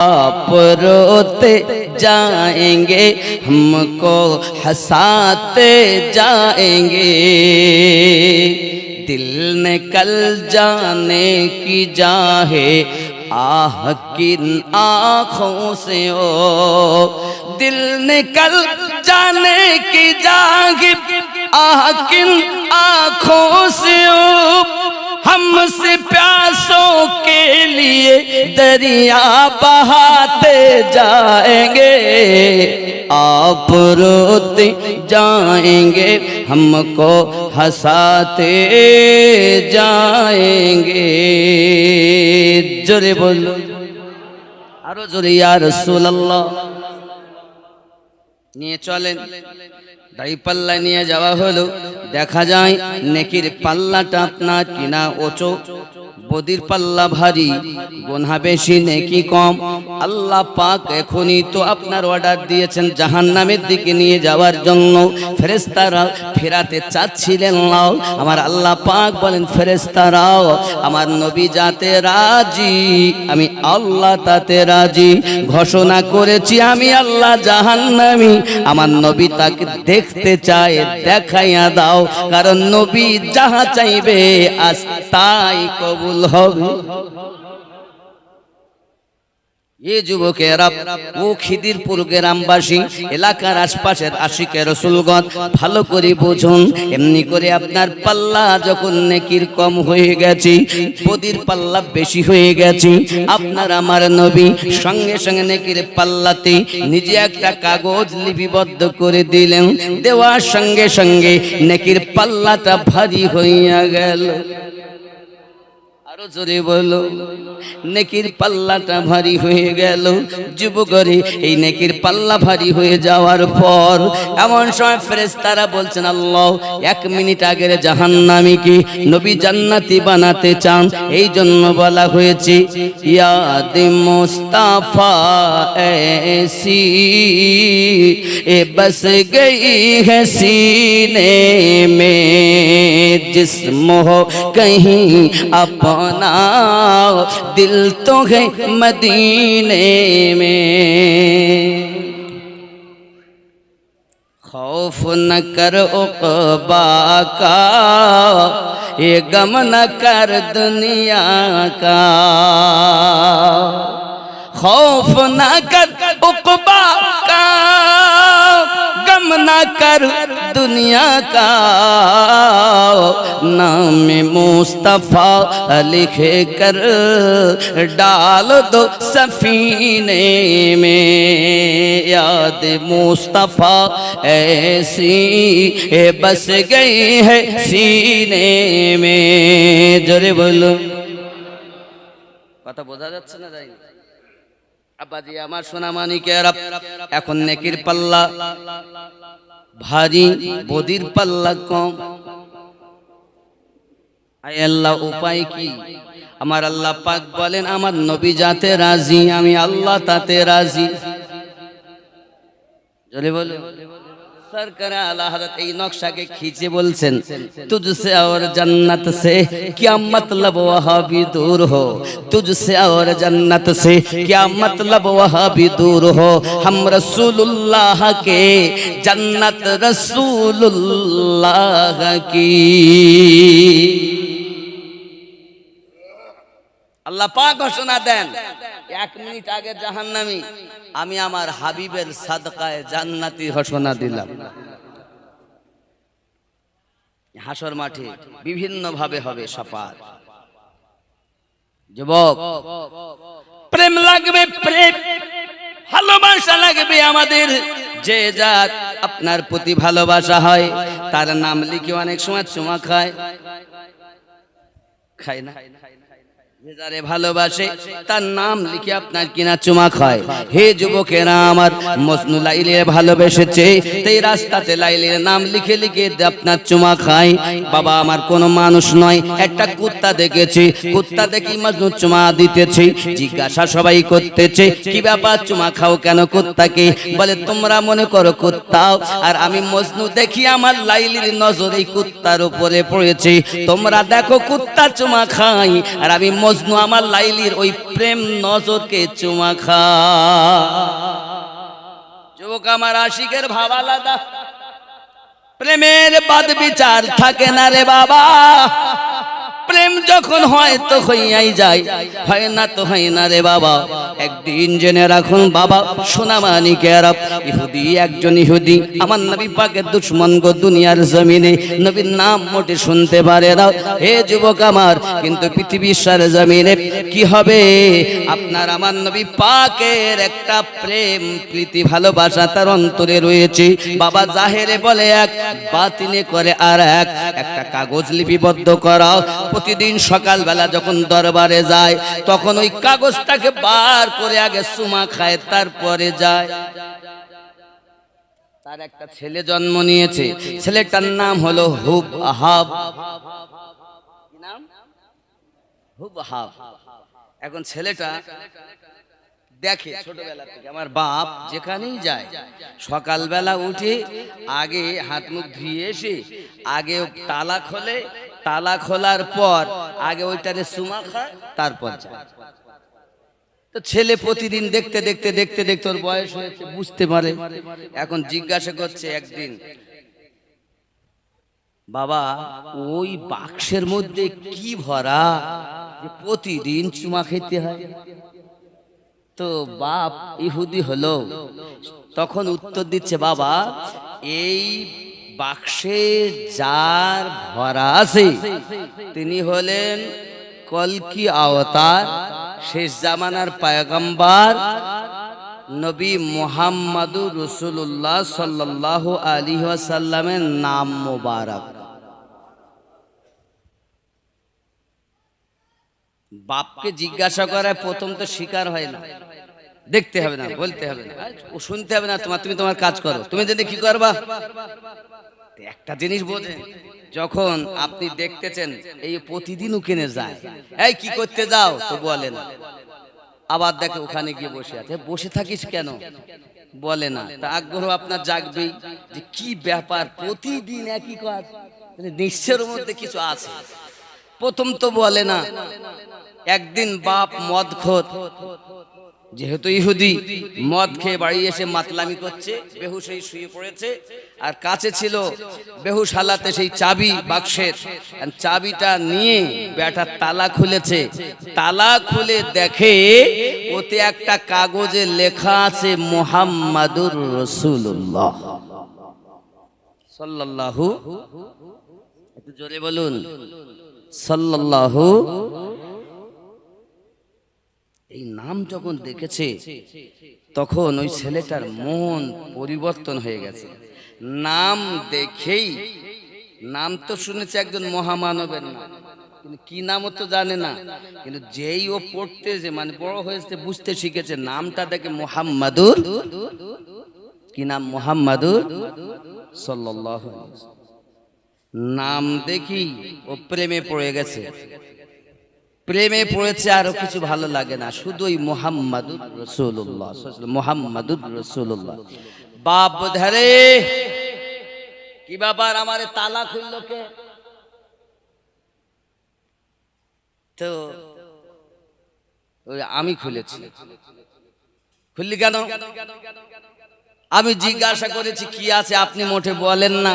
आप रोते जाएंगे हमको हंसाते जाएंगे, दिल निकल जाने की जाहे आह किन आँखों से हो, दिल निकल जाने की जाहे आह किन आँखों से हो, हमसे प्यासों के लिए दरिया बहाते जाएंगे, आप रोते जाएंगे हमको हंसाते जाएंगे। जोरे बोलो आरो जोरे या रसूल अल्लाह। নিয়ে চলেন, দাড়ি পাল্লা নিয়ে যাওয়া হলো। দেখা যায় নেকির পাল্লাটা আপনার কিনা ওচো, বদির পাল্লা ভারী, গুনাহ বেশি নেকি কম। আল্লাহ পাক এখনই তো আপনার অর্ডার দিয়েছেন জাহান্নামের দিকে নিয়ে যাওয়ার জন্য। ফেরেশতারা ফেরাতে চাচ্ছিলেন না, আমার আল্লাহ পাক বলেন ফেরেশতারাও আমার নবী যাতে রাজি, আমি আল্লাহ তাতে রাজি। ঘোষণা করেছি আমি আল্লাহ জাহান্নামী, আমার নবী তাকে দেখতে চায়, দেখাইয়া দাও, কারণ নবী যাহা চাইবে আজ তাই কবুল হবে। ये যুবকেরা ও খিদিরপুর গ্রামবাসী এলাকার আশপাশের আশিকে রাসূলগণ ভালো করে বুঝুন, এমনি করে আপনার পাল্লা যখন নেকির কম হয়ে গেছে, বদির পাল্লা বেশি হয়ে গেছে, আপনার আমার নবী সঙ্গে সঙ্গে নেকির পাল্লাতে নিজে একটা কাগজ লিপিবদ্ধ করে দিলেন, দেওয়ার সঙ্গে সঙ্গে নেকির পাল্লাটা ভারী হইয়া গেল। জোরে বলো, নেকির পাল্লাটা ভারী হয়ে গেল। যুবকরে এই নেকির পাল্লা ভারী হয়ে যাওয়ার পর এমন সময় ফেরেশতারা বলছেন আল্লাহ 1 মিনিট আগের জাহান্নামীকে নবী জান্নাতি বানাতে চান, এই জন্য বলা হয়েছে ইয়াদ মুস্তাফা ऐसी ए बस गई है सीने में, जिस्म हो कहीं अपना दिल तो है मदीने में। खौफ न कर उक़बा का, ये गम न कर दुनिया का, खौफ न कर उक़बा का, गम न कर दुनिया का, नाम मुस्तफा लिख कर डाल दो सफीने में, याद मुस्तफा ऐसी बस गई है सीने में। जोरे बोलो, কথা বোঝা যাচ্ছে না? যাই আব্বাজি আমার সোনা মানিকেরা, এখন নেকির পাল্লা ভারী, বদির পাল্লা কম। আয় আল্লাহ উপায় কি? আমার আল্লাহ পাক বলেন আমার নবী যাতে রাজি, আমি আল্লাহ তাতে রাজি। জোরে বলো। सरकार आला हज़रत এই নকশাকে खींचे बोलছেন तुझसे और जन्नत से क्या मतलब वहाँ भी दूर हो, तुझसे और जन्नत से क्या मतलब वहाँ भी दूर हो, हम रसूलुल्लाह के जन्नत रसूलुल्लाह की। আল্লাহ পাক ঘোষণা দেন 1 মিনিট আগে জাহান্নামী, আমি আমার হাবিবের সাদকায় জান্নাতি ঘোষণা দিলাম। হাসর মাঠে বিভিন্ন ভাবে হবে শাফাত। যুবক প্রেম লাগবে, প্রেম ভালোবাসা লাগবে আমাদের। যে জাত আপনার প্রতি ভালোবাসা হয় তার নাম লিখে অনেক সময় চুমা খায়, খায় না? যে যারে ভালোবাসে তার নাম লিখে আপনার কিনা চুমা খায়। হে যুবকেরা আমার, মজনু লাইলিকে ভালোবেসেছে, এই রাস্তাতে লাইলির নাম লিখে লিখে আপনার চুমা খায়। বাবা আমার কোনো মানুষ নয়, একটা কুত্তা দেখেছে, কুত্তা দেখি মজনু চুমা দিতেছে। জিজ্ঞাসা সবাই করতেছে কি ব্যাপার, চুমা খাও কেন কুত্তাকে? বলে তোমরা মনে করো কুত্তাও, আর আমি মজনু দেখি আমার লাইলির নজর এই কুত্তার উপরে পড়েছে। তোমরা দেখো কুত্তা চুমা খাই, আর আমি মজনু আমার লাইলির ওই প্রেম নজরকে চুমা খা। যুবক আমার আশিকের ভাব আলাদা, প্রেমের বাদ বিচার থাকে না রে বাবা। প্রেম যখন হয় তো হইয়াই যায়, হয় না তো হয় না রে বাবা। একদিন জেনে রাখুন বাবা সোনা মানিকেরা, ইহুদি একজন ইহুদি আমার নবী পাকের দুশমন গো দুনিয়ার জমিনে নবীর নাম মোটে শুনতে পারে না। হে যুবক আমার, কিন্তু পৃথিবীর সারা জমিনে কি হবে, আপনার আমার নবী পাকের একটা প্রেম প্রীতি ভালোবাসা তার অন্তরে রয়েছে। বাবা জাহেরে বলে এক, বাতিনে করে আর এক। একটা কাগজ লিপিবদ্ধ করা, প্রতিদিন সকালবেলা যখন দরবারে যায় তখন ওই কাগজটাকে বার করে আগে চুমা খায়, তারপরে যায়। তার একটা ছেলে জন্ম নিয়েছে, ছেলেটার নাম হলো হুবহাব। কি নাম? হুবহাব। এখন ছেলেটা দেখে ছোটবেলা থেকে আমার বাপ যেখানেই যায় সকালবেলা উঠে আগে হাত মুখ ধুয়ে এসে আগে তালা খোলে, তালা খোলার পর আগে ওইটারে চুমা খায়, তারপর যায়। তো ছেলে প্রতিদিন দেখতে দেখতে দেখতে দেখতে ওর বয়স হয়েছে, বুঝতে পারে। এখন জিজ্ঞাসা করছে একদিন, বাবা ওই বাক্সের মধ্যে কি ভরা যে প্রতিদিন চুমা খেতে হয়? তো বাপ ইহুদি হলো, তখন উত্তর দিচ্ছে, বাবা এই বাক্সে যার ভরা আছে তিনি হলেন কলকি আওতার, শেষ জামানার পয়গম্বর নবী মুহাম্মাদুর রাসূলুল্লাহ সাল্লাল্লাহু আলাইহি ওয়াসাল্লামের নাম মোবারক। বাপকে জিজ্ঞাসা করায় প্রথম তো স্বীকার হয় না, দেখতে হবে না, বলতে হবে না, ও শুনতে হবে না তোমার, তুমি তোমার কাজ করো। তুমি যদি কি করবা, একটা জিনিস বোঝেন, যখন আপনি দেখতেছেন এই প্রতিদিন ওখানে যায়, এই কি করতে যাও, তো বলে না। আবার দেখে ওখানে গিয়ে বসে আছে, বসে থাকিস কেন, বলে না। তা আগ্রহ আপনার জাগবেই যে কি ব্যাপার, প্রতিদিন একই কাজ, নিশ্চয়ের মধ্যে কিছু আছে। প্রথম তো বলে না। একদিন বাপ মদখোর, যেহেতু ইহুদি, মদ খেয়ে বাড়ি এসে মাতলামি করছে, বেহুশ হয়ে শুয়ে পড়েছে। আর কাছে ছিল বেহুশ হালাতে সেই চাবি বাক্সের, চাবিটা নিয়ে বেটা তালা খুলেছে। তালা খুলে দেখে ওতে একটা কাগজে লেখা আছে মুহাম্মাদুর রাসূলুল্লাহ সাল্লাল্লাহু, একটু জোরে বলুন, সাল্লাল্লাহু। এই নাম যখন দেখেছে তখন ওই ছেলেটার মন পরিবর্তন হয়ে গেছে। নাম দেখেই, নাম তো শুনেছে একজন মহামানবের নাম, কিন্তু কি নাম ও তো জানে না। কিন্তু যেই ও পড়তে যে মানে বড় হয়েছে, বুঝতে শিখেছে, নামটা দেখে মুহাম্মাদুর, কি নাম, মুহাম্মাদুর সাল্লাল্লাহু আলাইহি ওয়াসাল্লাম। নাম দেখি ও প্রেমে পড়ে গেছে, প্রেমে পড়েছে, আরো কিছু ভালো লাগে না, শুধু ওই মুহাম্মাদুর রাসূলুল্লাহ, মুহাম্মাদুর রাসূলুল্লাহ। বাপ ধরে, কি ব্যাপার, আমারে তালা খুললো কে? তো আমি খুলেছি। খুললি কেন? আমি জিজ্ঞাসা করেছি কি আছে, আপনি মোটে বলেন না,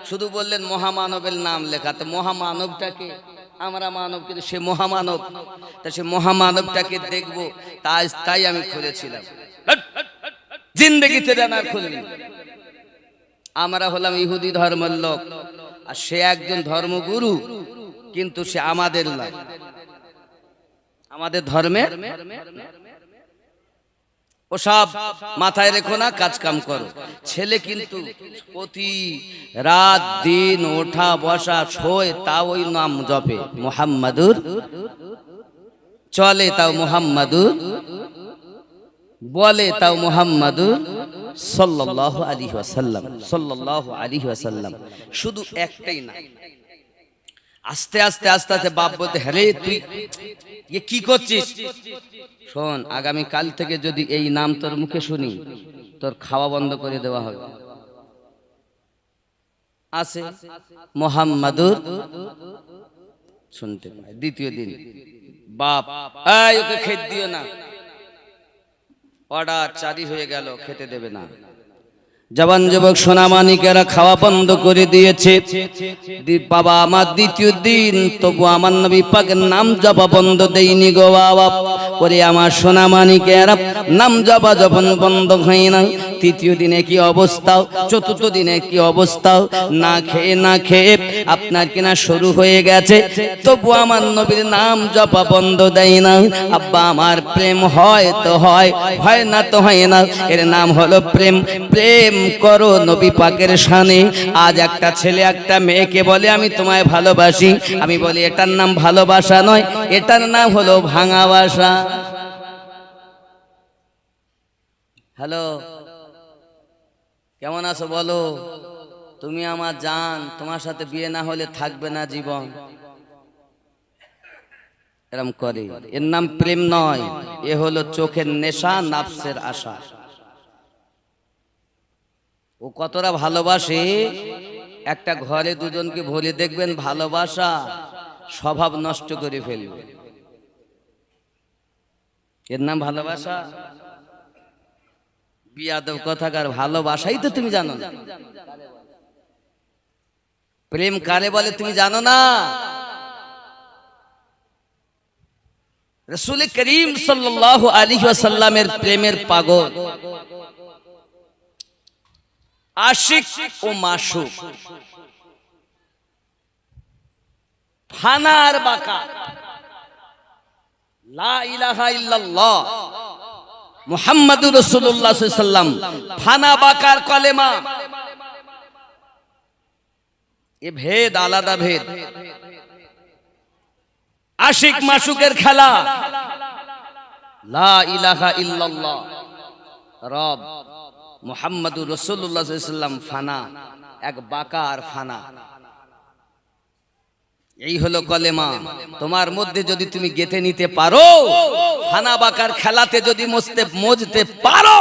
শুধু বললেন মহামানবের নাম লেখা। তো মহামানবটাকে, আমরা মানব কিন্তু সে মহামানব, তা সে মহামানবটাকে দেখবো, তাই আমি খুলেছিলাম। জিন্দেগিতে জানার খুলিনি। আমরা হলাম ইহুদি ধর্মের লোক, আর সে একজন ধর্মগুরু, কিন্তু সে আমাদের লোক, আমাদের ধর্মের। ওসব মাথায় রেখো না, কাজ কাম করো। ছেলে কিন্তু প্রতি রাত দিন ওঠা বসা শোয়, তাও ওই নাম জপে, মুহাম্মাদুর, চলে তাও মুহাম্মাদুর, বলে তাও মুহাম্মাদুর সাল্লাল্লাহু আলাইহি ওয়াসাল্লাম, সাল্লাল্লাহু আলাইহি ওয়াসাল্লাম। শুধু একটাই না, আস্তে আস্তে আস্তে আস্তে বাপ বলতে, হ্যাঁ তুই কি করছিস, শোন, আগামী কাল থেকে যদি এই নাম তোর মুখে শুনি, তোর খাওয়া বন্ধ করে দেওয়া হবে। আছে মুহাম্মাদুর শুনতে পায়। দ্বিতীয় দিন বাপ ওকে খেতে দিও না, অর্ডার জারি হয়ে গেল, খেতে দেবে না। জওয়ান যুবক সোনামানিকেরা খাওয়া বন্ধ করে দিয়েছে। বাবা আমার দ্বিতীয় দিন তবু আমার নবী পাকের নাম জপা বন্ধ দেয়নি গো বাবা। ওরে আমার সোনামানিকেরা নাম জপা যখন বন্ধ হয় না, তৃতীয় দিনে কি অবস্থা, চতুর্থ দিনে কি অবস্থা, না খেয়ে আপনার কিনা শুরু হয়ে গেছে, তবু আমার নবীর নাম জপা বন্ধ দেয় না। আব্বা আমার প্রেম হয় তো হয়, হয় না তো হয় না, এর নাম হলো প্রেম। প্রেম করো নবী পাকের শানে। আজ একটা ছেলে একটা মেয়েকে বলে আমি তোমায় ভালোবাসি, আমি বলি এটার নাম ভালোবাসা নয়, এটার নাম হলো ভাঙা বাসা। হ্যালো, কেমন আছো বলো? তুমি আমার জান, তোমার সাথে বিয়ে না হলে থাকবে না জীবন। এরম করে, এর নাম প্রেম নয়, এ হলো চোখের নেশা, নাফসের আশা। ও কতটা ভালোবাসে, একটা ঘরে দুজনকে ভরে দেখবেন ভালোবাসা স্বভাব নষ্ট করে ফেলবে। এর নাম ভালোবাসা? বিয়াদব কথাকার, ভালোবাসাই তো তুমি জানো না। প্রেম কারে বলে তুমি জানো না? রাসূল করিম সাল্লাল্লাহু আলাইহি ওয়াসাল্লামের প্রেমের পাগল, আশিক ও মাশুক, ফানার বাকা, লা ইলাহা ইল্লাল্লাহ মুহাম্মাদুর রাসূলুল্লাহ সাল্লাল্লাহু আলাইহি ওয়াসাল্লাম, ফানা বাকার কলেমা। এ ভেদ, আলাদা ভেদ। আশিক মাশুকের খেলা, লা ইলাহা ইল্লাল্লাহ রব মুহাম্মাদুর রাসূলুল্লাহ সাল্লাল্লাহু আলাইহি ওয়াসাল্লাম ফানা, এক বাকা আর ফানা। এই হলো কলেমা। তোমার মধ্যে যদি তুমি গেঁথে নিতে পারো, ফানা বাকার খেলাতে যদি মজতে পারো,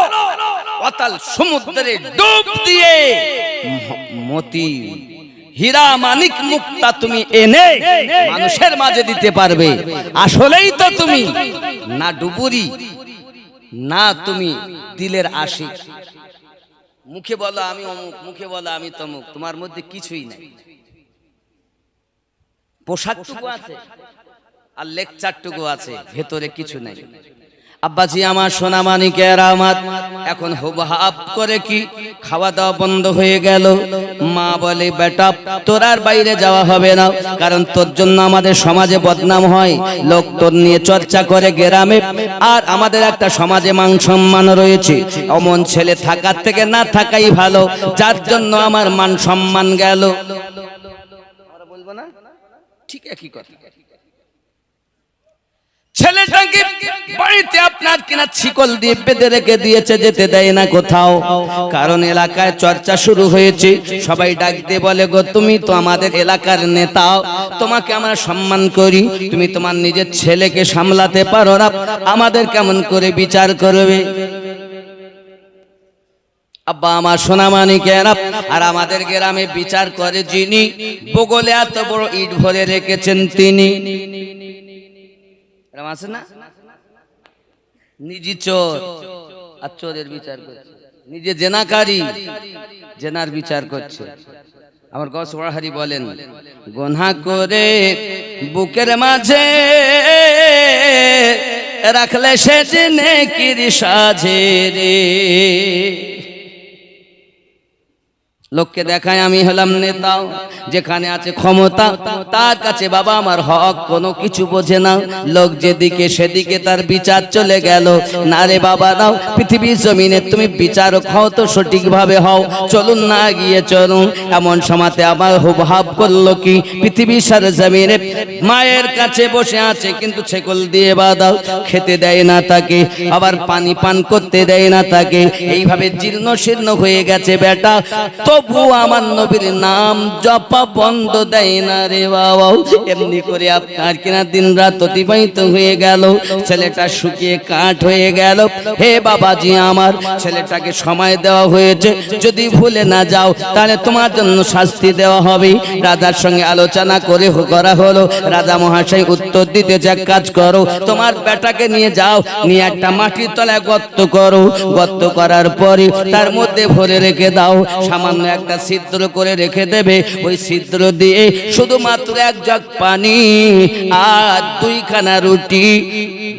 অতল সমুদ্রে ডুব দিয়ে মতি হীরা মানিক মুক্তা তুমি এনে মানুষের মাঝে দিতে পারবে। আসলেই তো তুমি না ডুবুরি, না তুমি দিলের আশিক। মুখে বলো আমি অমুক, মুখে বলো আমি তমুক, তোমার মধ্যে কিছুই নাই। পোশাকটুকু আছে আর লেকচারটুকু আছে, ভেতরে কিছু নাই। আব্বাজি আমার সোনামানিকেরা আমার এখন হুবহাব করে কি খাওয়া দাওয়া বন্ধ হয়ে গেল। মা বলে বেটা তোর আর বাইরে যাওয়া হবে না, কারণ তোর জন্য আমাদের সমাজে বদনাম হয়, লোক তোর নিয়ে চর্চা করে গ্রামে, আর আমাদের একটা সমাজে মান সম্মান রয়েছে। অমন ছেলে থাকার থেকে না থাকাই ভালো, যার জন্য আমার মান সম্মান গেল। আমরা বলবো না ঠিক একই কথা। ছেলেটাকে বাড়িতে আপনার কিনা শিকল দিয়ে বেঁধে রেখে দিয়েছে, যেতে দেয় না কোথাও, কারণ এলাকায় চর্চা শুরু হয়েছে। সবাই ডাক দিয়ে বলে গো তুমি তো আমাদের এলাকার নেতা, তোমাকে আমরা সম্মান করি, তুমি তোমার নিজের ছেলেকে সামলাতে পারো না, আমাদের কেমন করে বিচার করবে? আব্বা আমার সোনামানিকেরা, আর আমাদের গ্রামে বিচার করে যিনি, বগলে এত বড় ইট ভরে রেখেছেন তিনি। আছে না, নিজে চোর আর চোরের বিচার করছে, নিজে জেনাকারী জেনার বিচার করছে। আমার গস ওয়াহারি বলেন, গুনাহ করে বুকের মাঝে রাখলে সে নেকির সাজে রে। লোককে দেখায় আমি হলাম নেতা, যেখানে আছে ক্ষমতা তার কাছে বাবা আমার হক কোনো কিছু বোঝে না। লোক যেদিকে সেদিকে তার বিচার চলে গেল। না রে বাবা নাও, পৃথিবীর জমিনে তুমি বিচারক হও তো সঠিকভাবে হও, চলুন না গিয়ে চলুন। এমন সময়তে আবার হুবহাব করলো কি, পৃথিবীর সারা জমিনে মায়ের কাছে বসে আছে কিন্তু ছেকল দিয়ে বাঁধাও, খেতে দেয় না তাকে, আবার পানি পান করতে দেয় না তাকে, এইভাবে জীর্ণ শীর্ণ হয়ে গেছে বেটা। তবু আমার নবীর নাম জপা বন্ধ দেয় না রে বাবা। এমনি করে আপনার কিনা দিন রাত অতিবাহিত হয়ে গেল, ছেলেটা শুকিয়ে কাঠ হয়ে গেল। হে বাবাজি আমার, ছেলেটাকে সময় দেওয়া হয়েছে, যদি ভুলে না যাও তাহলে তোমার জন্য শাস্তি দেওয়া হবে। রাজার সঙ্গে আলোচনা করা হলো। রাজা মহাশয় উত্তর দিতেছে, এক কাজ করো, তোমার বেটাকে নিয়ে যাও, নিয়ে একটা মাটির তলায় গর্ত করো, গর্ত করার পরে তার মধ্যে ভরে রেখে দাও, সামান্য একটা ছিদ্র করে রেখে দেবে। ওই ছিদ্র দিয়ে শুধুমাত্র এক জগ পানি আর 2খানা রুটি,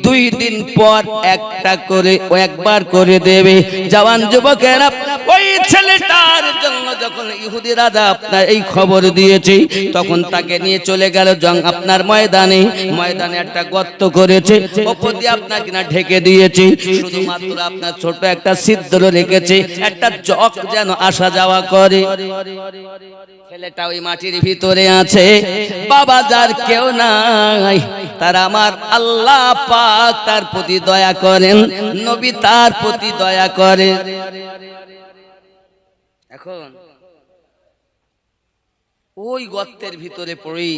2 দিন পর একটা করে একবার করে দেবে। জওয়ান যুবকেরা, ওই ছেলেটার জন্য যখন ইহুদি রাজা আপনার এই খবর দিয়েছে, তখন তাকে নিয়ে চলে গেল আপনার ময়দানে একটা গর্ত করেছে, ওপর দিয়ে আপনার কিনা ঢেকে দিয়েছে, শুধুমাত্র আপনার ছোট একটা ছিদ্র রেখেছে, একটা জগ যেন আসা যাওয়া করে। ছেলেটা ওই মাটির ভিতরে আছে। বাবা যার কেউ নাই, তার আমার আল্লাহ পাক তার প্রতি দয়া করেন, নবী তার প্রতি দয়া করে। এখন ওই গর্তের ভিতরে পড়েই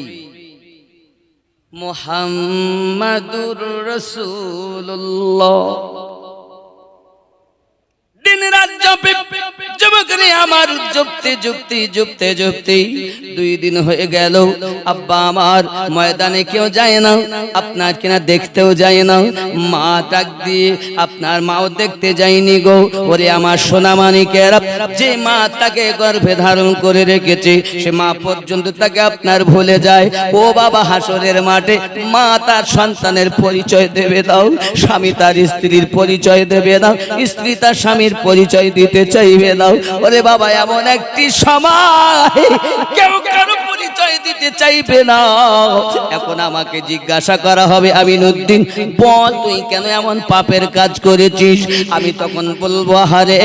মুহাম্মাদুর রাসূলুল্লাহ দিন রাত জপে, যুবকরে আমার জপতে 2 দিন হয়ে গেল। আব্বা আমার ময়দানে কেউ যায় না, আপনার কিনা দেখতেও যায় না। মা ডাক দিয়ে, আপনার মাও দেখতে যায়নি গো। ওরে আমার সোনা মানিকেরা, যে মা তাকে গর্ভে ধারণ করে রেখেছে, সে মা পর্যন্ত তাকে আপনার ভুলে যায়। ও বাবা, হাসরের মাঠে মা তার সন্তানের পরিচয় দেবে দাও, স্বামী তার স্ত্রীর পরিচয় দেবে দাও, স্ত্রী তার স্বামীর পরিচয় দিতে চাইবে না। ওরে বাবা, এমন একটি সময় কেউ কারো পরিচয় দিতে চাইবে না। এখন আমাকে জিজ্ঞাসা করা হবে, আমিনুদ্দিন বল, তুই কেন এমন পাপের কাজ করেছিস? আমি তখন বলবো, আরে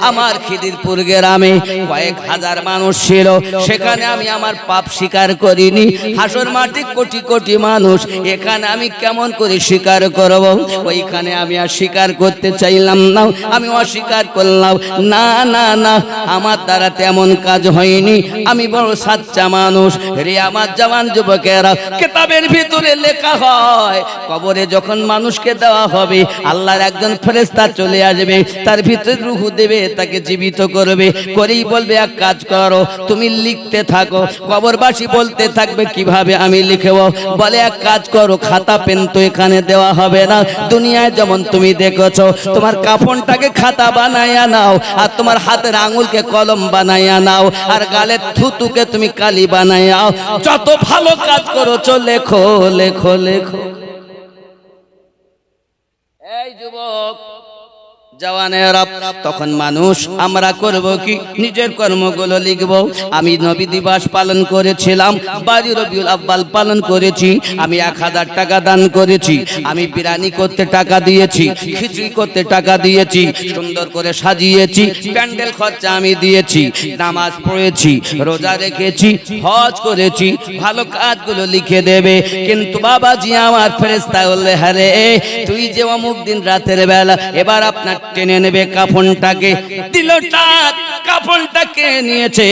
আমার খিদিরপুর গ্রামে কয়েক হাজার মানুষ ছিল, সেখানে আমি আমার পাপ স্বীকার করিনি। হাসর মাঠে কোটি কোটি মানুষ, এখানে আমি কেমন করে স্বীকার করব? ওইখানে আমি আর স্বীকার করতে চাইলাম না, আমি অস্বীকার করলাম। না না না, আমার দ্বারা তেমন কাজ হয়নি, আমি বড় সাচ্চা মানুষ। রে আমার জওয়ান যুবকেরা, কিতাবের ভিতরে লেখা হয়, কবরে যখন মানুষকে দেওয়া হবে, আল্লাহর একজন ফেরেশতা চলে আসবে, তার ভিতরে রূহ দেবে, তাকে জীবিত করবে, করেই বলবে, এক কাজ করো, তুমি লিখতে থাকো। কবরবাসী বলতে থাকবে, কিভাবে আমি লিখব? বলে, এক কাজ করো, খাতা পেন তো এখানে দেওয়া হবে না, দুনিয়ায় যেমন তুমি দেখেছো, তোমার কাফনটাকে খাতা বানাইয়া নাও, আর তোমার হাতের আঙুলকে কলম বানাইয়া নাও, আর গালের থুতুকে তুমি কালি বানাইয়াও। যত ভালো কাজ করেছো লেখো লেখো লেখো। এই যুবক জওয়ানেরা, তখন মানুষ আমরা করব কি? নিজের কর্মগুলো লিখব। আমি নবী দিবস পালন করেছিলাম, 12 রবিউল আউয়াল পালন করেছি, আমি 1000 টাকা দান করেছি, আমি বিরিয়ানি করতে টাকা দিয়েছি, খিচুড়ি করতে টাকা দিয়েছি, সুন্দর করে সাজিয়েছি, প্যান্ডেল খরচা আমি দিয়েছি, নামাজ পড়েছি, রোজা রেখেছি, হজ করেছি। ভালো কাজগুলো লিখে দেবে। কিন্তু বাবাজি আমার ফেরেশতা বললে, আরে তুই যে অমুক দিন রাতের বেলা, এবার আপনার টেনে নেবে কাফনটাকে, দিল টাক, কাফনটাকে নিয়েছে,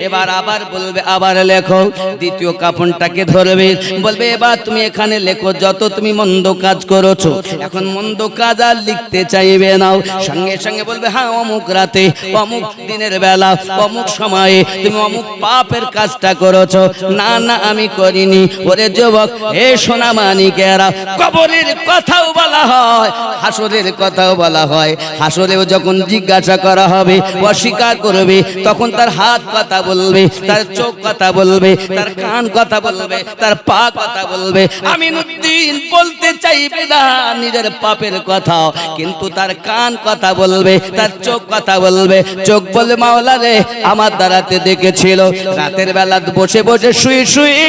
এবার আবার বলবে, আবার লেখো। দ্বিতীয় কাফনটাকে ধরবে, বলবে, এবার তুমি এখানে লেখো যত তুমি মন্দ কাজ করেছো। এখন মন্দ কাজ আর লিখতে চাইবে না, সঙ্গে সঙ্গে বলবে, হ্যাঁ অমুক রাতে, অমুক দিনের বেলা, অমুক সময়ে তুমি অমুক পাপের কাজটা করেছো। না না, আমি করিনি। ওরে যুবক, হে সোনা মানিকেরা, কবরের কথাও বলা হয়, হাসরের কথাও বলা হয়। হাসরেও যখন জিজ্ঞাসা করা হবে, অস্বীকার করবে, তখন তার হাত কথা বলবে, তার চোখ কথা বলবে, তার কান কথা বলবে, তার পা কথা বলবে। আমিনুদ্দিন বলতে চাইবে না নিজের পাপের কথা, কিন্তু তার কান কথা বলবে, তার চোখ কথা বলবে। চোখ বলবে, মাওলা রে, আমার দ্বারাতে দেখেছিল, রাতের বেলা বসে বসে শুয়ে শুয়ে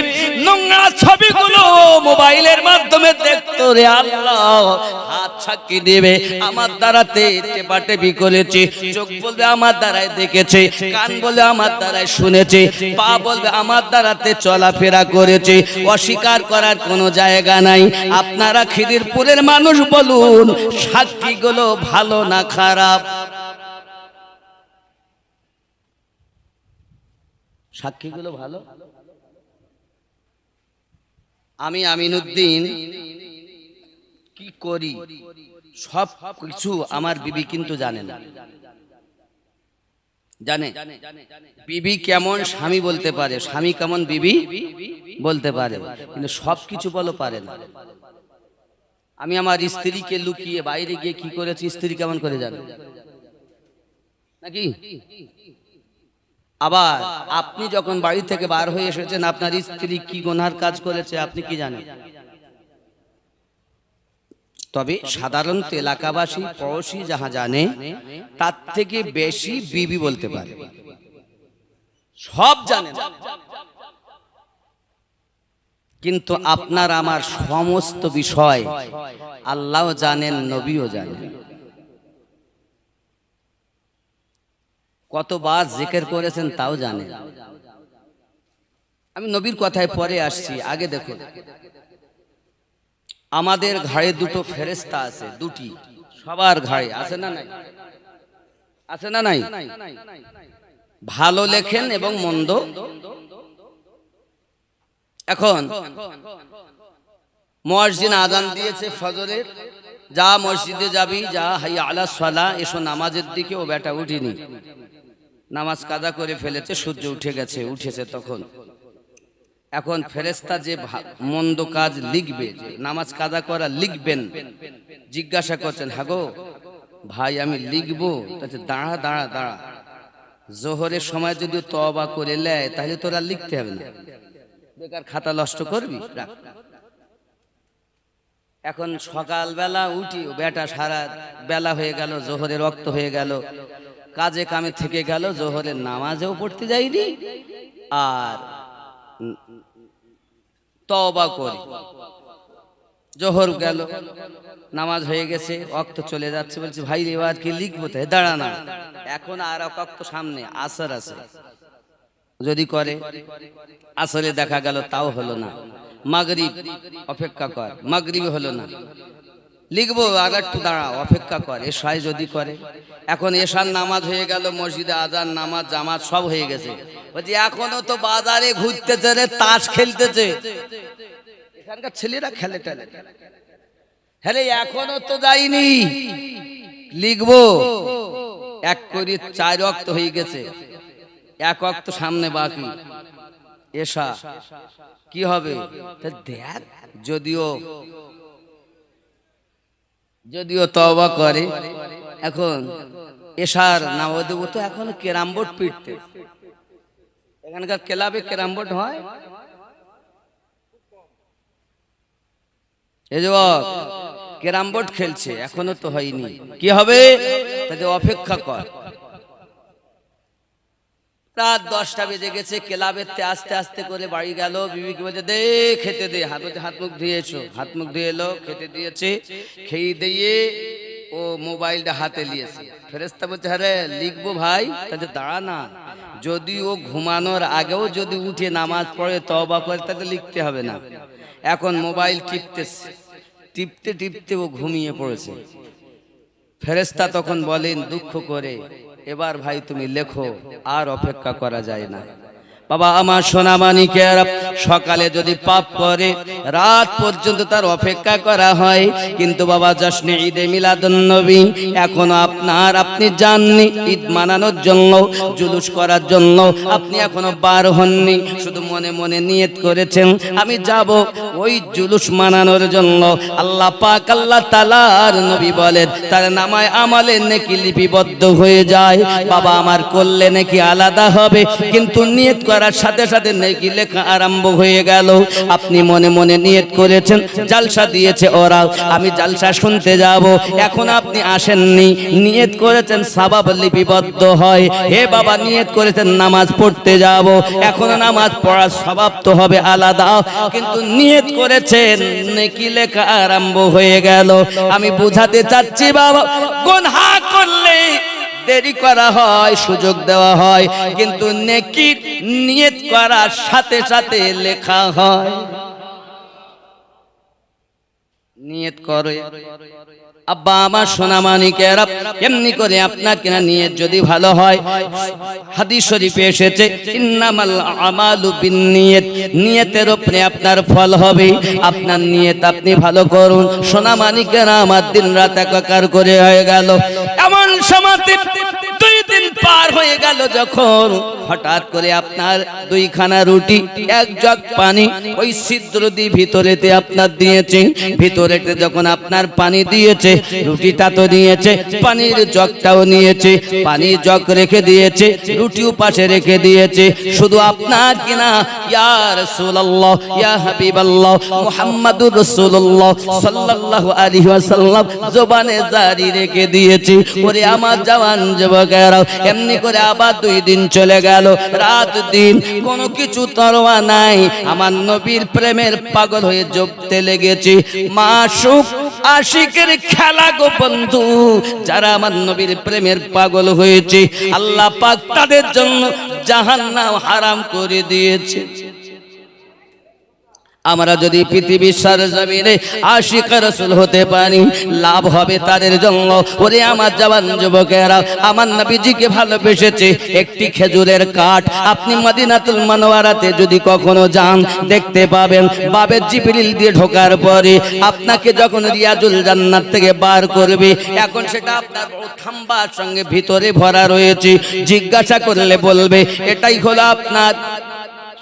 নোংরা ছবিগুলো মোবাইলের মাধ্যমে দেখতো রে আল্লাহ। হাত সাক্ষী দেবে, আমার দ্বারাতে টেপাটেপি করেছে। চোখ বলবে, আমার দ্বারাই দেখেছে। কান বলে, আমার দ্বারাই শুনেছে। পা বলবে, আমার দ্বারাতে চলাফেরা করেছে। অস্বীকার করার কোনো জায়গা নাই। আপনারা খিদিরপুরের মানুষ বলুন, সাক্ষীগুলো ভালো না খারাপ? সাক্ষীগুলো ভালো। আমি আমিনউদ্দিন কি করি সব কিছু আমার বিবি কিন্তু জানে না। জানে বিবি কেমন স্বামী বলতে পারে, স্বামী কেমন বিবি বলতে পারে, কিন্তু সব কিছু বলো পারে না। আমি আমার স্ত্রীকে লুকিয়ে বাইরে গিয়ে কি করেছি স্ত্রী কেমন করে জানে নাকি? আবার আপনি যখন বাড়ি থেকে বার হয়ে এসেছেন আপনার স্ত্রী কি গুনার কাজ করেছে আপনি কি জানেন? তবে সাধারণত এলাকাবাসী পড়োশি যাহা জানে তার থেকে বেশি বিবি বলতে পারে, সব জানে না। কিন্তু আপনার আমার সমস্ত বিষয় আল্লাহও জানেন, নবীও জানেন। কতবার জিকির করেছেন তাও জানেন। আমি নবীর কথায় পরে আসছি, আগে দেখুন আমাদের ঘাড়ে দুটো ফেরেশতা আছে, দুটি সবার ঘাড়ে আছে না নাই? আছে না নাই? ভালো লেখেন এবং মন্দ। এখন মুয়াজ্জিন আযান দিয়েছে ফজরের, যা মসজিদে যাবি, যা হাইয়া আলা সালাহ, এসো নামাজের দিকে। ও বেটা উঠিনি, নামাজ কাজা করে ফেলেছে, সূর্য উঠে গেছে, উঠেছে তখন। এখন ফেরেশতা যে মন্দ কাজ লিখবে, যে নামাজ কাজা করা লিখবেন, জিজ্ঞাসা করছেন, হ্যাঁ গো ভাই আমি লিখবো। তাহলে দাঁড়া দাঁড়া দাঁড়া, জোহরের সময় যদি তওবা করে নেয় তাহলে তোরা লিখতে হবে না, বেকার খাতা নষ্ট করবি, রাখ। এখন সকালবেলা উঠি, বেটা সারা বেলা হয়ে গেল, জোহরের রক্ত হয়ে গেল, কাজে কামে থেকে গেল, জোহরের নামাজেও পড়তে যায়নি, আর তওবা করি। জোহর গেল, নামাজ হয়ে গেছে, ওয়াক্ত চলে যাচ্ছে, বলছে ভাই এবার কি লিখবো? তাই দাঁড়া না, এখন আর ওয়াক্ত সামনে, আসর আছে, যদি করে আসলে দেখা গেল তাও হলো না, মাগরিব অপেক্ষা কর, মাগরিব হলো না, লিখবো আর একটু দাঁড়া, অপেক্ষা কর, এশায় যদি করে। এখন এশার নামাজ হয়ে গেল, মসজিদে আজান, নামাজ, জামাত সব হয়ে গেছে, বলছি এখনো তো বাজারে ঘুরতেছে রে, তাস খেলতেছে। এখানকার ছেলেরা খেলে টেলে, হ্যাঁ এখনো তো যাইনি, লিখবো। এক করে 4 ওয়াক্ত হয়ে গেছে, 1 ওয়াক্ত সামনে বাকি, এশা কি হবে? দেখ যদিও তওবা করে, এখন এশার নামাজ দেবো তো এখন ক্যারাম বোর্ড পিটতে, এখানকার ক্লাবে ক্যারাম বোর্ড হয়, এই যে ক্যারাম বোর্ড খেলছে, এখনো তো হয়নি, কি হবে? তাদের অপেক্ষা কর। রাত 10টা বেজে গেছে, ক্লাবেতে আস্তে আস্তে করে বাড়ি গেল, বিবিকে বলছে দে খেতে দে, হাত মুখ ধুয়েছো, হাত মুখ ধুয়ে এলো, খেতে দিয়েছে, খেয়ে দিয়ে ও মোবাইলটা হাতে নিয়েছে। ফেরেশতা বলছে আরে লিখবো ভাই, তাহলে দাঁড়া না, যদি ও ঘুমানোর আগেও যদি উঠে নামাজ পড়ে তওবা করে তাহলে লিখতে হবে না। এখন মোবাইল টিপতেছে, টিপতে টিপতে ও ঘুমিয়ে পড়েছে। ফেরেশতা তখন বলেন দুঃখ করে, এবার ভাই তুমি লেখো, আর অপেক্ষা করা যায় না। বাবা আমার সোনা মানিকের, সকালে যদি পাপ করে রাত পর্যন্ত তার অপেক্ষা করা হয়, কিন্তু বাবা জশ্নে ঈদে মিলাদুন নবী এখনো আপনি যাননি, ঈদ মানানোর জন্য, জুলুস করার জন্য আপনি এখনো বার হননি, শুধু মনে মনে নিয়ত করেছেন আমি যাব ওই জুলুস মানানোর জন্য। আল্লাহ পাক আল্লাহ তাআলার নবী বলেন তার নামায় আমলে নেকি লিপিবদ্ধ হয়ে যায়। বাবা আমার করলে নেকি আলাদা হবে, কিন্তু নিয়ত করার সাথে সাথে নেকি লেখা আরম্ভ হয়ে গেল। আপনি মনে মনে নিয়ত করেছেন, জালসা দিয়েছে ওরা, আমি জালসা শুনতে যাব, এখন আপনি আসেননি, নিয়ত করেছেন সওয়াব লিপিবদ্ধ হয়। হে বাবা নিয়ত করেছেন নামাজ পড়তে যাব, এখন নামাজ পড়ার সওয়াব তো হবে আলাদা, কিন্তু নিয়ত করেছেন নেকি লেখা আরম্ভ হয়ে গেল। আমি বুঝাতে চাচ্ছি বাবা, গুনাহ করলে দেরি করা হয়, সুযোগ দেওয়া হয়, কিন্তু নেকি নিয়ত করার সাথে সাথে লেখা হয়। নিয়ত করে আব্বা আমার সোনা মানিকেরা, এমনি করে আপনার কিনা নিয়ত যদি ভালো হয়, হাদিস শরীফে এসেছে ইন্নামাল আমালু বিন্নিয়াত, নিয়তের উপরে আপনার ফল হবে। আপনার নিয়ত আপনি ভালো করুন। সোনা মানিকেরা আমার দিন রাত একাকার করে হয়ে গেল। এমন সময়তে 2 দিন পার হয়ে গেল, যখন হঠাৎ করে আপনার 2খানা রুটি, 1 জগ পানি ওই ছিদ্র দিয়ে ভিতরেতে আপনার দিয়েছে। ভিতরেতে যখন আপনার পানি দিয়েছে, রুটিটা তো নিয়েছে, পানির জগটাও নিয়েছে, পানির জগ রেখে দিয়েছে, রুটিও পাশে রেখে দিয়েছে। শুধু আপনার কিনা ইয়া রাসূলুল্লাহ, ইয়া হাবিবাল্লাহ, মুহাম্মাদুর রাসূলুল্লাহ সাল্লাল্লাহু আলাইহি ওয়াসাল্লাম জবানে জারি রেখে দিয়েছে। ওরে আমার জওয়ান যুবকেরা, এমনি করে আবার 2 দিন চলে গেল, রাত দিন কোনো কিছু তরোয়া নাই। আমার নবীর প্রেমের পাগল হয়ে জপতে লেগেছে। মাশুক আশিকের খেলা গো বন্ধু, যারা আমার নবীর প্রেমের পাগল হয়েছে, আল্লাহ পাক তাদের জন্য জাহান্নাম হারাম করে দিয়েছে। আমরা যদি পৃথিবীর সরজমিনে আশিক রাসূল হতে পারি, লাভ হবে তাদের জন্য। ওরে আমার জওয়ান যুবকেরা, আমার নবীজিকে ভালোবেসেছে একটি খেজুরের কাঠ। আপনি মদিনাতুল মুনাওয়ারাতে যদি কখনো যান, দেখতে পাবেন বাবে জিবরিল দিয়ে ঢোকার পরে আপনাকে যখন রিয়াজুল জান্নাত থেকে বার করবে, এখন সেটা আপনার খাম্বার সঙ্গে ভিতরে ভরা রয়েছে। জিজ্ঞাসা করলে বলবে এটাই হলো আপনার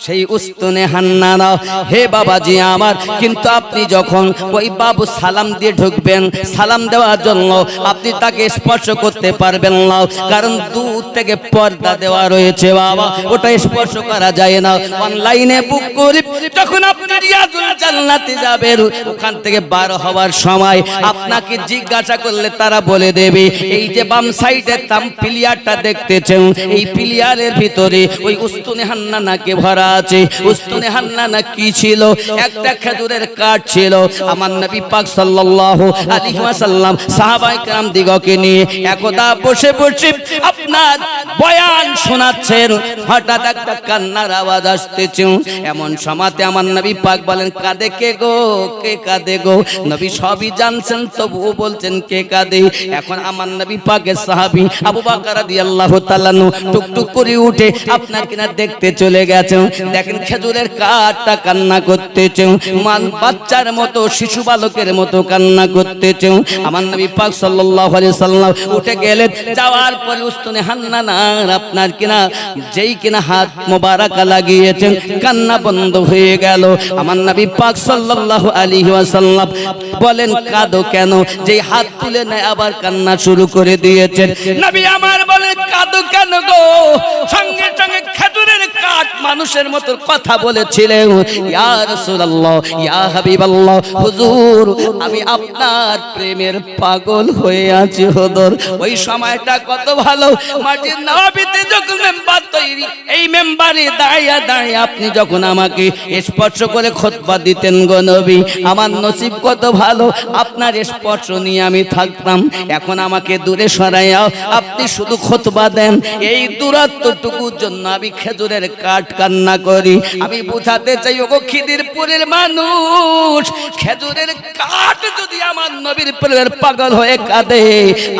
সেই উস্তুনে হান্নানা। হে বাবাজি আমার, কিন্তু আপনি যখন ওই বাবু সালাম দিয়ে ঢুকবেন, সালাম দেওয়ার জন্য আপনি তাকে স্পর্শ করতে পারবেন না, কারণ দূর থেকে পর্দা দেওয়া রয়েছে বাবা, ওটা স্পর্শ করা যায় না। অনলাইনে বুক করে যখন আপনি রিয়াজুল জান্নাতে যাবেন, ওখান থেকে বার হওয়ার সময় আপনাকে জিজ্ঞাসা করলে তারা বলে দেবে এই যে বাম সাইডের তাম প্লেয়ারটা দেখতেছেন, এই প্লেয়ারের ভিতরে ওই উস্তুনে হান্নানাকে ভরা আছে। উস্তুনে হান্নানা কি ছিল? একটা খেজুরের কাঠ ছিল। আমার নবী পাক সাল্লাল্লাহু আলাইহি ওয়াসাল্লাম সাহাবায়ে কেরাম দিগকে নিয়ে একদা বসে বসে আপনার বয়ান শোনাচ্ছেন, হঠাৎ একটা কান্নার আওয়াজ আসতেছে। এমন সময়তে আমার নবী পাক বলেন কাঁদে কে গো, কে কাঁদে গো? নবী সবই জানছেন, তবুও বলছেন কে কাঁদে। এখন আমার নবী পাকের সাহাবী আবু বকর রাদিয়াল্লাহু তাআলা টুকটুক করে উঠে আপনার কিনা দেখতে চলে গেছেন। দেখেন খেজুরের কাঠটা কান্না করতেছে, বাচ্চার মতো, শিশু বালকের মতো কান্না করতেছে। আমার নবী পাক সাল্লাল্লাহু আলাইহি সাল্লাম উঠে গেলেন। যাওয়ার পরে উস্তুনে হান্নানার আপনার কিনা যেই কিনা হাত মোবারক লাগিয়েছেন, কান্না বন্ধ হয়ে গেল। আমার নবী পাক সাল্লাল্লাহু আলাইহি ওয়াসাল্লাম বলেন কাঁদো কেন? যেই হাত তুলে নেয় আবার কান্না শুরু করে দিয়েছেন। নবী আমার বলেন কাঁদো কেন গো? সঙ্গে সঙ্গে খেজুরের কাঠ মানুষের মতো কথা বলেছিলেন, ইয়া রাসূলুল্লাহ, ইয়া হাবিবাল্লাহ, হুজুর আমি আপনার প্রেমের পাগল হয়ে আছি হুজুর। ওই সময়টা কত ভালো, মাটির নবীতে যখন মেম্বার তৈরি, এই মেম্বারে দাঁড়িয়ে দাঁড়িয়ে আপনি যখন আমাকে স্পর্শ করে খুতবা দিতেন গো নবী, আমার নসিব কত ভালো, আপনার স্পর্শ নিয়ে আমি থাকতাম। এখন আমাকে দূরে সরাইয়া আপনি শুধু খুতবা দেন, এই দূরত্বটুকুর জন্য আমি খেজুরের কাঠ কান্না করি। আমি বুঝাতে চাই ওগো খিদিরপুরের মানুষ, খেজুরের কাঠ যদি আমার নবীর প্রেমের পাগল হয়ে কাঁদে,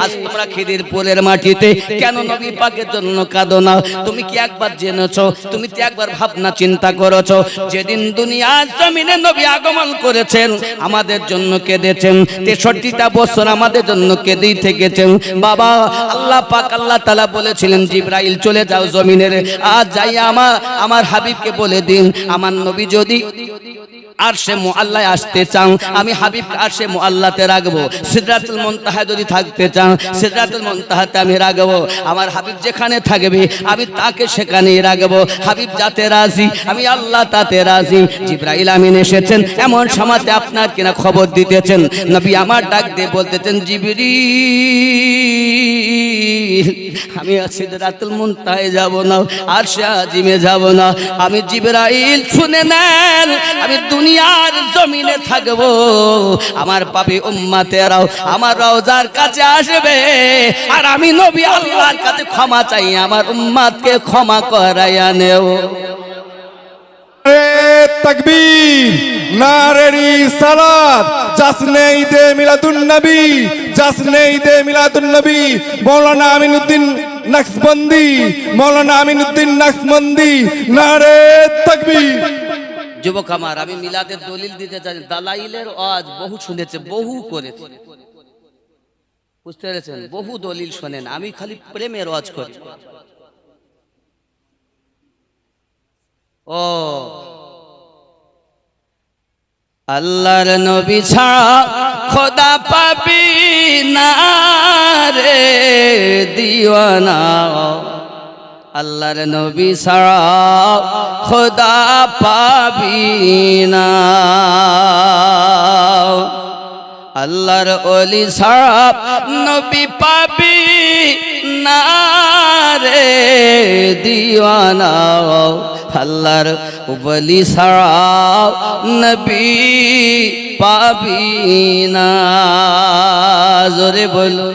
আজ তোমরা খিদিরপুরের মাটিতে কেন নবী পাকের জন্য কাঁদো না? তুমি কি একবার জেনেছো? তুমি কি একবার ভাবনা চিন্তা করেছো? যেদিন দুনিয়ার জমিনে নবী আগমন করেছেন, আমাদের জন্য কেঁদেছেন, 63টা বছর আমাদের জন্য কেঁদেই থেকেছেন বাবা। আল্লাহ পাক আল্লাহ তাআলা বলেছিলেন জিবরাইল চলে যাও জমিনের, আজ যাই আমার হাবিবকে বলে দিন, আমার নবী যদি আরশে মুআল্লায় আসতে চান, আমি হাবিবকে আরশে মুআল্লাতে রাখবো। সিদরাতুল মুনতাহা যদি থাকতে চান, সিদরাতুল মুনতাহাতে আমি রাখবো। আমার হাবিব যেখানে থাকবে আমি তাকে সেখানেই রাখবো। হাবিব যাতে রাজি, আমি আল্লাহ তাতে রাজি। জিবরাইল আমিন এসেছেন, এমন সময়তে আপনার কিনা খবর দিতেছেন। নবী আমার ডাক দিয়ে বলতেছেন জিবরিল আমি সিদরাতুল মুনতাহায় যাব না, আরশে আজিমে যাব না। আমি জিবরাইল শুনে নেন, আমি দুনিয়ার জমিনে থাকবো, আমার পাপী উম্মতেরাও আমার রওজার কাছে আসবে, আর আমি নবী আল্লাহর কাছে ক্ষমা চাই, আমার উম্মতকে ক্ষমা করাইয়া নেও। তাকবীর, নারে রিসালাত, জাসনে ঈদে মিলাদুন নবী, জাসনে ঈদে মিলাদুন নবী। মৌলানা আমিনুদ্দিন নকশবন্দি, মৌলানা আমিনুদ্দিন নকশবন্দি, নারে তাকবীর। যুবক আমার, আমি মিলাদের দলিল দিতে চাই। দালাইলের ওয়াজ বহু শুনেছে, বহু করেছে, বুঝতে পেরেছেন? বহু দলিল শোনেন, আমি খালি প্রেমের ওয়াজ করি। ও আল্লাহর নবী ছাড়া খোদা পাবি না রে দিওয়ানা, আল্লাহর নবী ছাড়া খোদা পাবি না, আল্লাহর ওলি ছাড়া নবী পাবি না রে দিওয়ানা, আল্লাহর ওলি ছাড়া নবী পাবি না। জোরে বলো,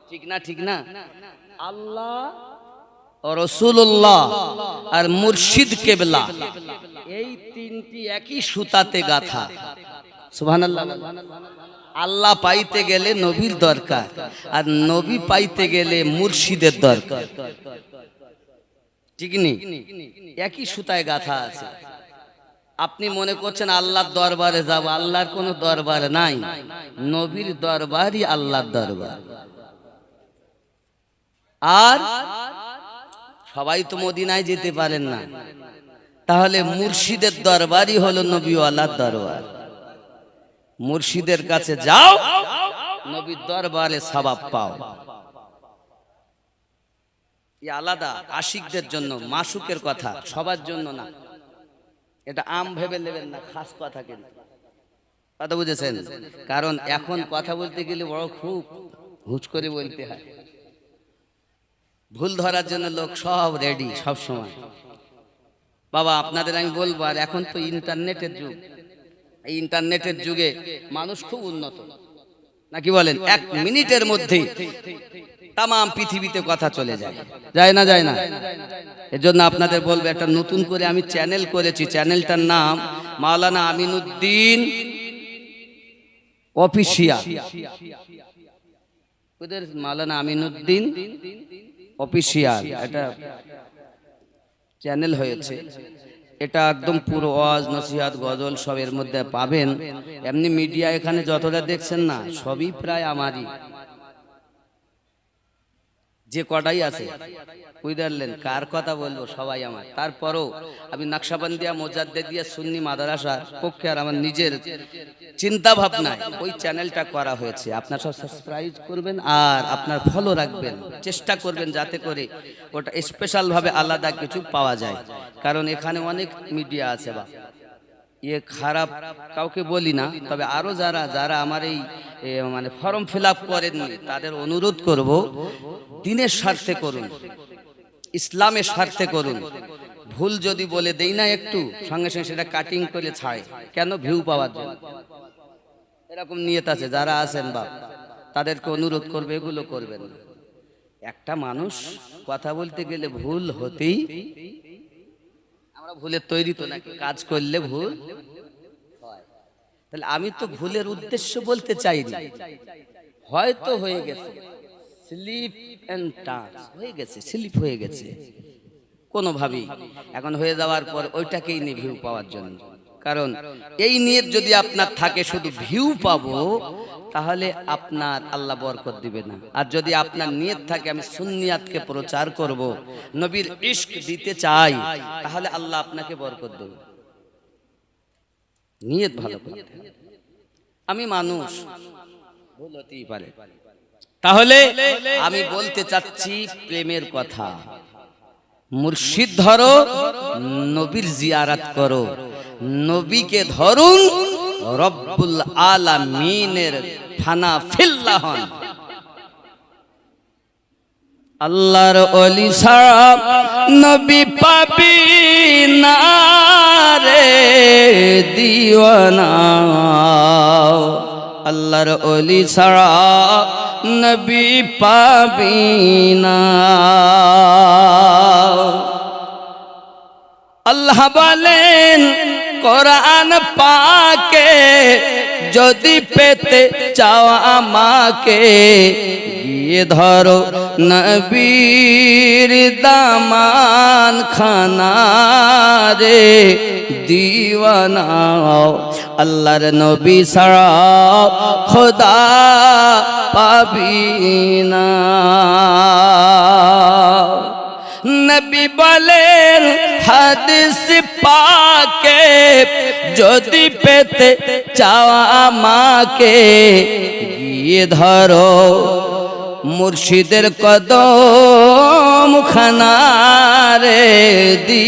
ঠিক না? ঠিক না? আল্লাহ ও রাসূলুল্লাহ আর মুর্শিদ কেবলা, এই তিনটি একই সুতাতে গাঁথা। সুবহানাল্লাহ। আল্লাহ পাইতে গেলে নবীর দরকার, আর নবী পাইতে গেলে মুর্শিদের দরকার, ঠিক নি? একই সুতায় গাঁথা আছে। আপনি মনে করছেন আল্লাহর দরবারে যাব, আল্লাহর কোনো দরবার নাই, নবীর দরবারই আল্লাহর দরবার। আর সবাই তো মদিনায় যেতে পারেন না, তাহলে মুর্শিদের দরবারই হলো নবীওয়ালার দরবার। মুর্শিদের কাছে যাও, নবীর দরবারে সওয়াব পাও। এই আলাদা আশিকদের জন্য, মাসুকের কথা, সবার জন্য না। এটা আম ভেবে নেবেন না, খাস কথা। কিন্তু কথা বুঝেছেন? কারণ এখন কথা বলতে গেলে বড় খুব হুঁচ করে বলতে হয়, ভুল ধরার জন্য লোক সব রেডি সব সময়। বাবা আপনাদের আমি বলবো, আর এখন তো ইন্টারনেটের যুগ, এই ইন্টারনেটের যুগে মানুষ খুব উন্নত, নাকি বলেন? 1 মিনিটের মধ্যেই তাম পৃথিবীতে কথা চলে যায়, যায় না? যায় না? এজন্য আপনাদের বলবো, একটা নতুন করে আমি চ্যানেল করেছি, চ্যানেলটার নাম মাওলানা আমিনুদ্দিন অফিসিয়াল। মাওলানা আমিনুদ্দিন অফিসিয়াল এটা চ্যানেল হয়েছে। এটা একদম পুরো ওয়াজ নসিহত গজল সব এর মধ্যে পাবেন। এমনি মিডিয়া এখানে যতটা দেখছেন না, সবই প্রায় আমারই, যে কটাই আছে। বুঝলেন কার কথা বলবো? সবাই আমার। তারপরও আমি নকশবন্দিয়া মোজাদ্দেদিয়া সুন্নি মাদ্রাসার পক্ষে আর আমার নিজের চিন্তা ভাবনায় ওই চ্যানেলটা করা হয়েছে। আপনারা সব সাবস্ক্রাইব করবেন আর আপনার ফলো রাখবেন, চেষ্টা করবেন যাতে করে ওটা স্পেশাল ভাবে আলাদা কিছু পাওয়া যায়। কারণ এখানে অনেক মিডিয়া আছে, বা ইয়ে খারাপ কাউকে বলি না, তবে আরো যারা যারা আমার এই মানে ফর্ম ফিল আপ করেননি তাদের অনুরোধ করব, দিনের স্বার্থে করুন, ইসলামের স্বার্থে করুন। ভুল যদি বলে দেই না একটু, সঙ্গে সঙ্গে সেটা কাটিং করে ছাড়ে, কেন? ভিউ পাওয়ার জন্য। এরকম নিয়ত আছে যারা আছেন বা তাদেরকে অনুরোধ করবে এগুলো করবেন না। একটা মানুষ কথা বলতে গেলে ভুল হতেই, আমরা ভুলের তৈরি তো নাকি? কাজ করলে ভুল হয়। তাহলে আমি তো ভুলের উদ্দেশ্য বলতে চাইনি, হয়তো হয়ে গেছে, স্লিপ এন্ড টাচ হয়ে গেছে, স্লিপ হয়ে গেছে কোনোভাবেই। এখন হয়ে যাওয়ার পর ওইটাকেই নিয়ে ভিউ পাওয়ার জন্য। কারণ এই নিয়ত যদি আপনার থাকে শুধু ভিউ পাবো, তাহলে আপনার আল্লাহ বরকত দিবে না। আর যদি আপনার নিয়ত থাকে আমি সুন্নিয়াতকে প্রচার করব, নবীর ইশক দিতে চাই, তাহলে আল্লাহ আপনাকে বরকত দেবে। নিয়ত ভালো করতে। আমি মানুষ, ভুল হতেই পারে। তাহলে আমি বলতে চাচ্ছি প্রেমের কথা। মুর্শিদ ধরো, নবীর জিয়ারত করো, নবীকে ধরুন, রব্বুল আলামিনের ফানা ফিল্লাহ হন। আল্লাহর ওলি ছাড়া নবী পাবি না রে দিওয়ানা, আল্লাহর ওলি ছাড়া নবী পাবি না। আল্লাহ বলেন কোরআন পাকে যদি পেতে চাও আমাকে গিয়ে ধরো নবীর দামান খানা রে দিওয়ানা আল্লাহর নবী ছাড়া খোদা পাবি না নবী বলেন হাদিস পাকে যদি পেতে চাও আমাকে গিয়ে ধরো মুর্শিদের কদম খানা রে দি